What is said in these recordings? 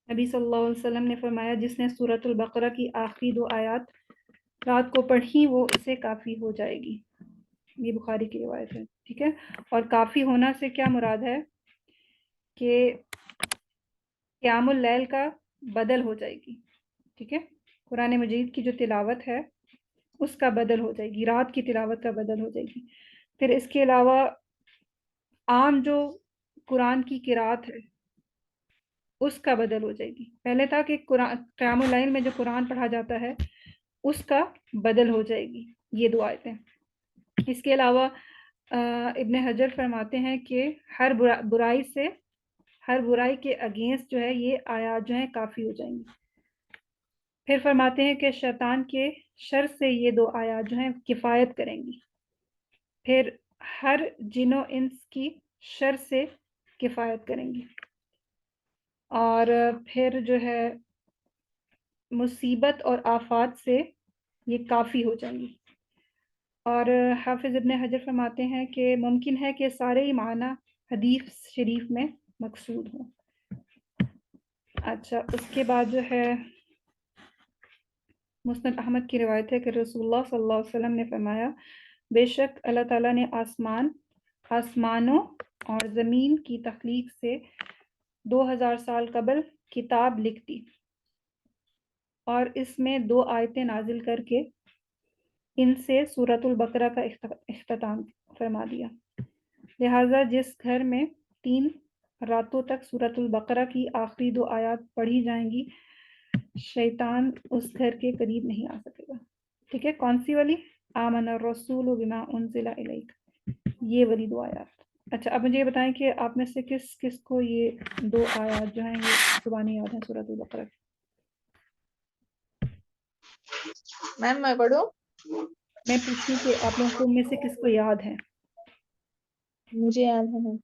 نبی صلی اللہ علیہ وسلم نے فرمایا جس نے سورۃ البقرہ کی آخری 2 آیات رات کو پڑھی وہ اسے کافی ہو جائے گی. یہ بخاری کی روایت ہے. ٹھیک ہے. اور کافی ہونا سے کیا مراد ہے کہ قیام اللیل کا بدل ہو جائے گی. ٹھیک ہے. قرآن مجید کی جو تلاوت ہے اس کا بدل ہو جائے گی، رات کی تلاوت کا بدل ہو جائے گی. پھر اس کے علاوہ عام جو قرآن کی قرات ہے اس کا بدل ہو جائے گی. پہلے تھا کہ قیام اللیل میں جو قرآن پڑھا جاتا ہے اس کا بدل ہو جائے گی. یہ 2 آیتیں. اس کے علاوہ ابن حجر فرماتے ہیں کہ ہر برائی کے اگینسٹ جو ہے یہ آیات جو ہیں کافی ہو جائیں گی. پھر فرماتے ہیں کہ شیطان کے شر سے یہ 2 آیات جو ہیں کفایت کریں گی. پھر ہر جن و انس کی شر سے کفایت کریں گی. اور پھر جو ہے مصیبت اور آفات سے یہ کافی ہو جائیں گی. اور حافظ ابن حجر فرماتے ہیں کہ ممکن ہے کہ سارے ہی معنی حدیث شریف میں مقصود ہوں. اچھا، اس کے بعد جو ہے مسند احمد کی روایت ہے کہ رسول اللہ صلی اللہ علیہ وسلم نے فرمایا بے شک اللہ تعالیٰ نے آسمانوں اور زمین کی تخلیق سے 2000 سال قبل کتاب لکھ دی اور اس میں 2 آیتیں نازل کر کے ان سے سورۃ البقرہ کا اختتام فرما دیا. لہٰذا جس گھر میں 3 راتوں تک سورۃ البقرہ کی آخری 2 آیات پڑھی جائیں گی شیطان اس گھر کے قریب نہیں آ سکے گا. ٹھیک ہے. کون سی والی؟ آمن الرسول بما انزل الیک، یہ والی 2 آیات. اچھا، اب مجھے یہ بتائیں کہ آپ میں سے کس کس کو یہ 2 آیات جو ہیں یہ زبانی یاد ہیں سورۃ البقرہ کی؟ میم میں پڑھوں؟ میں پوچھ رہی ہوں کہ آپ لوگوں کو میں سے کس کو یاد ہے؟ مجھے یاد ہے.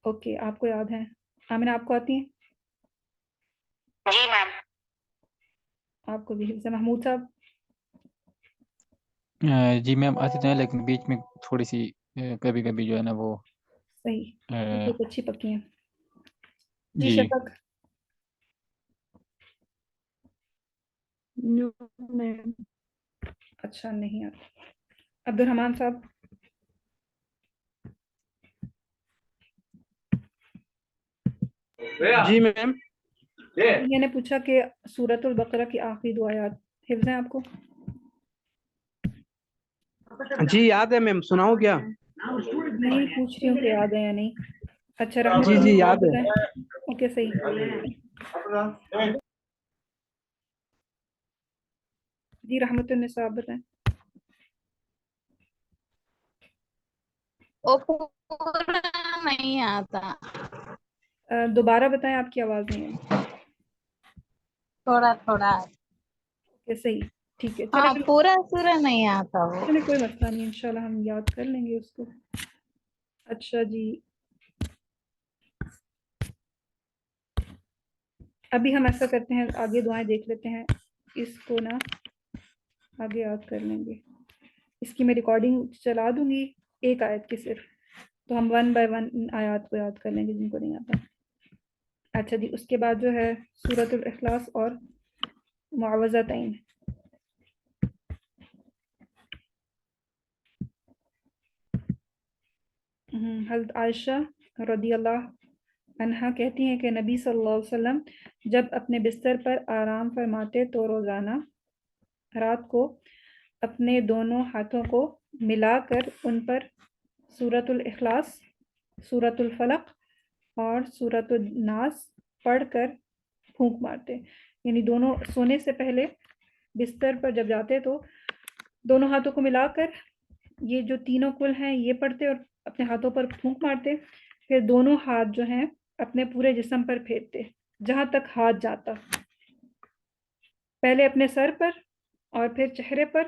اوکے، آپ کو یاد ہے. آمنہ آپ کو آتی ہیں؟ جی میم. آپ کو بھی حفظ ہے. محمود صاحب؟ جی میم آتی تو ہے لیکن بیچ میں تھوڑی سی کبھی کبھی جو ہے نا وہ صحیح، تو اچھی پکی ہیں. جی جی شفق؟ اچھا، نہیں آتی. عبد الرحمن صاحب؟ جی میم. میں نے پوچھا کہ سورۃ البقرہ کی آخری 2 آیات حفظ ہیں آپ کو؟ جی یاد ہے میم، سناؤں کیا؟ نہیں، پوچھ رہی ہوں کہ یاد ہے یا نہیں. اچھا، رحمت جی اللہ یاد ہے. بتائیں. اوکے، صحیح. جی رحمت النساء بتائیں. وہ پورا نہیں آتا. دوبارہ بتائیں، آپ کی آواز نہیں ہے. تھوڑا تھوڑا. اوکے، صحیح. ٹھیک ہے. ہاں، چلے پورا نہیں آتا وہ. چلے کوئی مسئلہ نہیں، انشاءاللہ ہم یاد کر لیں گے اس کو. اچھا جی، ابھی ہم ایسا کرتے ہیں، آگے دعائیں دیکھ لیتے ہیں. اس کو نا آگے یاد کر لیں گے. اس کی میں ریکارڈنگ چلا دوں گی ایک آیت کی صرف، تو ہم 1 بائی 1 آیات کو یاد کر لیں گے جن کو نہیں آتا. اچھا جی، اس کے بعد جو ہے سورۃ الاخلاص اور معوذتین. حضرت عائشہ رضی اللہ عنہا کہتی ہیں کہ نبی صلی اللہ علیہ وسلم جب اپنے بستر پر آرام فرماتے تو روزانہ رات کو اپنے دونوں ہاتھوں کو ملا کر ان پر سورۃ الاخلاص، سورۃ الفلق اور سورۃ الناس پڑھ کر پھونک مارتے. یعنی دونوں سونے سے پہلے بستر پر جب جاتے تو دونوں ہاتھوں کو ملا کر یہ جو تینوں کل ہیں یہ پڑھتے اور اپنے ہاتھوں پر پھونک مارتے. پھر دونوں ہاتھ جو ہیں اپنے پورے جسم پر پھیرتے جہاں تک ہاتھ جاتا، پہلے اپنے سر پر اور پھر چہرے پر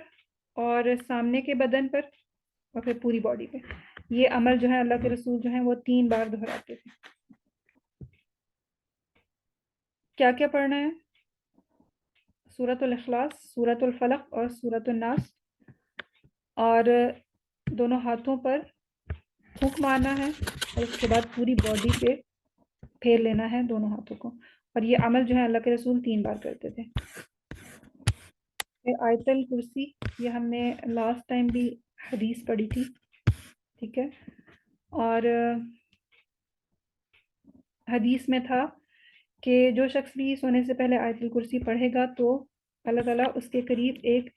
اور سامنے کے بدن پر اور پھر پوری باڈی پہ. یہ عمل جو ہے اللہ کے رسول جو ہیں وہ 3 بار دہراتے تھے. کیا کیا پڑھنا ہے؟ سورۃ الاخلاص، سورۃ الفلق اور سورۃ الناس، اور دونوں ہاتھوں پر پھونک مارنا ہے اور اس کے بعد پوری باڈی پہ پھیر لینا ہے دونوں ہاتھوں کو. اور یہ عمل جو ہے اللہ کے رسول 3 بار کرتے تھے. آیت الکرسی یہ ہم نے لاسٹ ٹائم بھی حدیث پڑھی تھی, ٹھیک ہے, اور حدیث میں تھا کہ جو شخص بھی سونے سے پہلے آیت الکرسی پڑھے گا تو اللہ تعالیٰ اس کے قریب ایک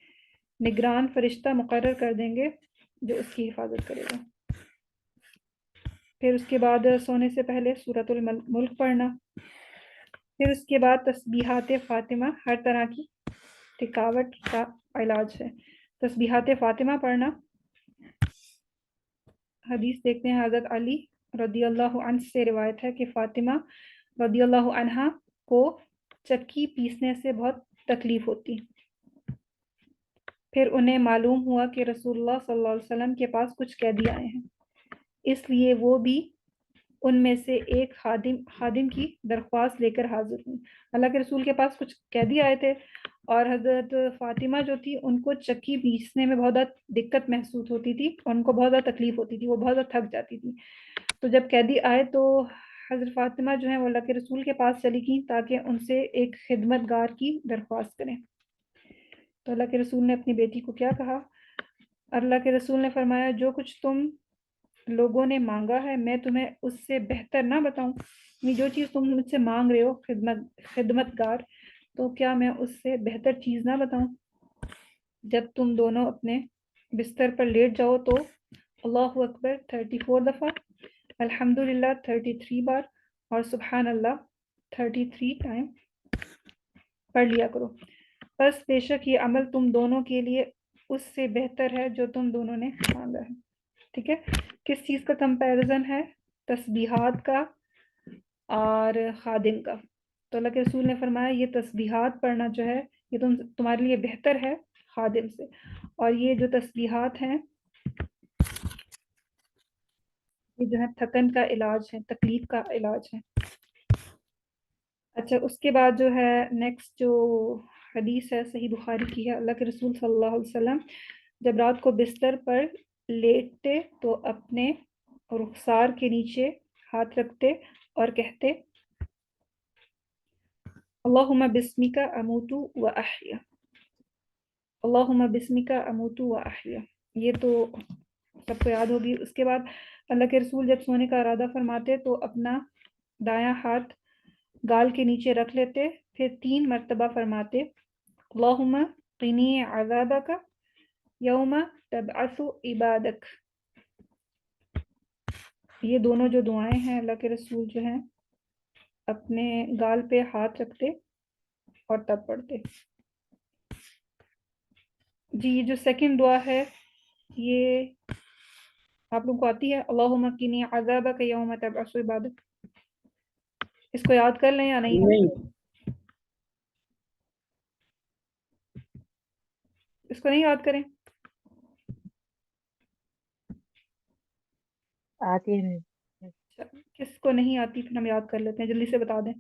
نگران فرشتہ مقرر کر دیں گے جو اس کی حفاظت کرے گا. پھر اس کے بعد سونے سے پہلے سورۃ الملک پڑھنا. پھر اس کے بعد تسبیحات فاطمہ, ہر طرح کی تھکاوٹ کا علاج ہے. تسبیحات فاطمہ پڑھنا. حدیث دیکھتے ہیں, حضرت علی رضی اللہ عنہ سے روایت ہے کہ فاطمہ رضی اللہ عنہا کو چکی پیسنے سے بہت تکلیف ہوتی. پھر انہیں معلوم ہوا کہ رسول اللہ صلی اللہ علیہ وسلم کے پاس کچھ قیدی آئے ہیں, اس لیے وہ بھی ان میں سے ایک خادم کی درخواست لے کر حاضر ہوئی. اللہ کے رسول کے پاس کچھ قیدی آئے تھے اور حضرت فاطمہ جو تھی ان کو چکی پیسنے میں بہت زیادہ دقت محسوس ہوتی تھی, ان کو بہت زیادہ تکلیف ہوتی تھی, وہ بہت زیادہ تھک جاتی تھی. تو جب قیدی آئے تو حضرت فاطمہ جو ہیں وہ اللہ کے رسول کے پاس چلی گئیں تاکہ ان سے ایک خدمت گار کی درخواست کریں. تو اللہ کے رسول نے اپنی بیٹی کو کیا کہا؟ اللہ کے رسول نے فرمایا, جو کچھ تم لوگوں نے مانگا ہے میں تمہیں اس سے بہتر نہ بتاؤں؟ جو چیز تم مجھ سے مانگ رہے ہو خدمت گار, تو کیا میں اس سے بہتر چیز نہ بتاؤں؟ جب تم دونوں اپنے بستر پر لیٹ جاؤ تو اللہ اکبر 34 دفعہ, الحمدللہ 33 بار اور سبحان اللہ 33 ٹائم پڑھ لیا کرو. بس بے شک یہ عمل تم دونوں کے لیے اس سے بہتر ہے جو تم دونوں نے مانگا ہے. ٹھیک ہے, کس چیز کا کمپیریزن ہے؟ تسبیحات کا اور خادم کا. تو اللہ کے رسول نے فرمایا یہ تسبیحات پڑھنا جو ہے یہ تمہارے لیے بہتر ہے خادم سے, اور یہ جو تسبیحات ہیں یہ جو ہے تھکن کا علاج ہے, تکلیف کا علاج ہے. اچھا, اس کے بعد جو ہے نیکسٹ جو حدیث ہے صحیح بخاری کی ہے. اللہ کے رسول صلی اللہ علیہ وسلم جب رات کو بستر پر لیٹتے تو اپنے رخسار کے نیچے ہاتھ رکھتے اور کہتے اللہم بسمک اموت و احیا, اللہم بسمک اموت و احیا. یہ تو سب کو یاد ہوگی. اس کے بعد اللہ کے رسول جب سونے کا ارادہ فرماتے تو اپنا دایاں ہاتھ گال کے نیچے رکھ لیتے, پھر 3 مرتبہ فرماتے اللہم قنی عذابک یوم تبعث عبادک. یہ دونوں جو دعائیں ہیں اللہ کے رسول جو ہیں اپنے گال پہ ہاتھ رکھتے اور تب پڑھتے. جی, یہ جو سیکنڈ دعا ہے یہ آپ لوگوں کو آتی ہے, اللہم قنی عذابک یوم تبعث عبادک. اس کو یاد کر لیں یا نہیں؟ اس کو نہیں یاد کریں؟ آتی ہے. کس کو نہیں آتی پھر ہم یاد کر لیتے ہیں, جلدی سے بتا دیں.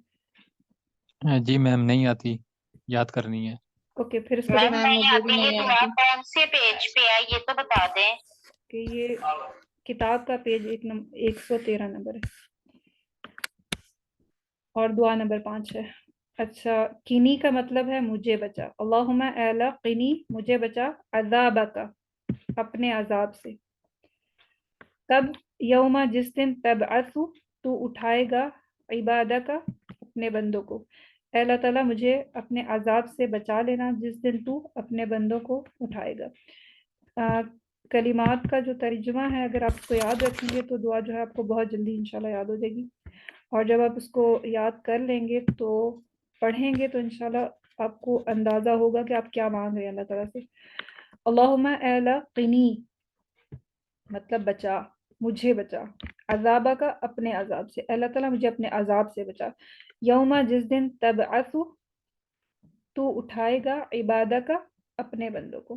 جی میم نہیں آتی, یاد کرنی ہے. اوکے, پھر اس کو میم مجھے بھی نہیں آتی. کون سے پیج پہ ہے یہ تو بتا دیں. کہ یہ کتاب کا پیج 113 نمبر ہے اور دعا نمبر 5 ہے. اچھا, قنی کا مطلب ہے مجھے بچا. اللہم اے اللہ قنی مجھے بچا, عذابک اپنے عذاب سے. کب؟ یوم جس دن, تبعث تو اٹھائے گا, عبادک اپنے بندوں کو. اے اللہ تعالیٰ مجھے اپنے عذاب سے بچا لینا جس دن تو اپنے بندوں کو اٹھائے گا. کلمات کا جو ترجمہ ہے اگر آپ اس کو یاد رکھیں گے تو دعا جو ہے آپ کو بہت جلدی انشاءاللہ یاد ہو جائے گی, اور جب آپ اس کو یاد کر لیں گے تو پڑھیں گے تو انشاءاللہ آپ کو اندازہ ہوگا کہ آپ کیا مانگ رہے ہیں اللہ تعالیٰ سے. اللہم اے اللہ قنی مطلب بچا, مجھے بچا, عذابہ کا اپنے عذاب سے. اللہ تعالیٰ مجھے اپنے عذاب سے بچا. یوم جس دن, تبعث تو اٹھائے گا, عبادہ کا اپنے بندوں کو.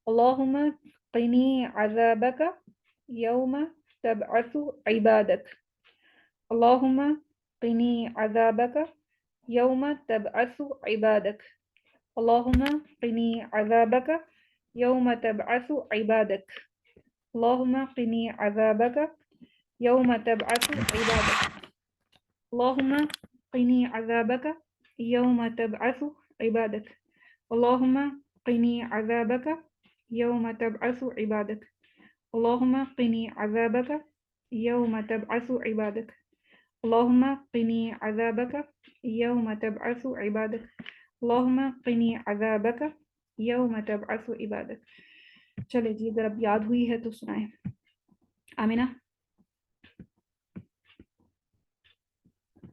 اللہم قنی عذابک یوم تبعث عبادک. اللہم قنی عذابک یوم تبعث عبادک. اللہم قنی عذابک یوم تبعث عبادک. اللہم قنی عذابک یوم تبعث عبادک. اللہم قني عذابك يوم تبعث عبادك اللهم قني عذابك يوم تبعث عبادك اللهم قني عذابك يوم تبعث عبادك اللهم قني عذابك يوم تبعث عبادك اللهم قني عذابك يوم تبعث عبادك. چلے جی اگر اب یاد ہوئی ہے تو سنائیں. آمینہ.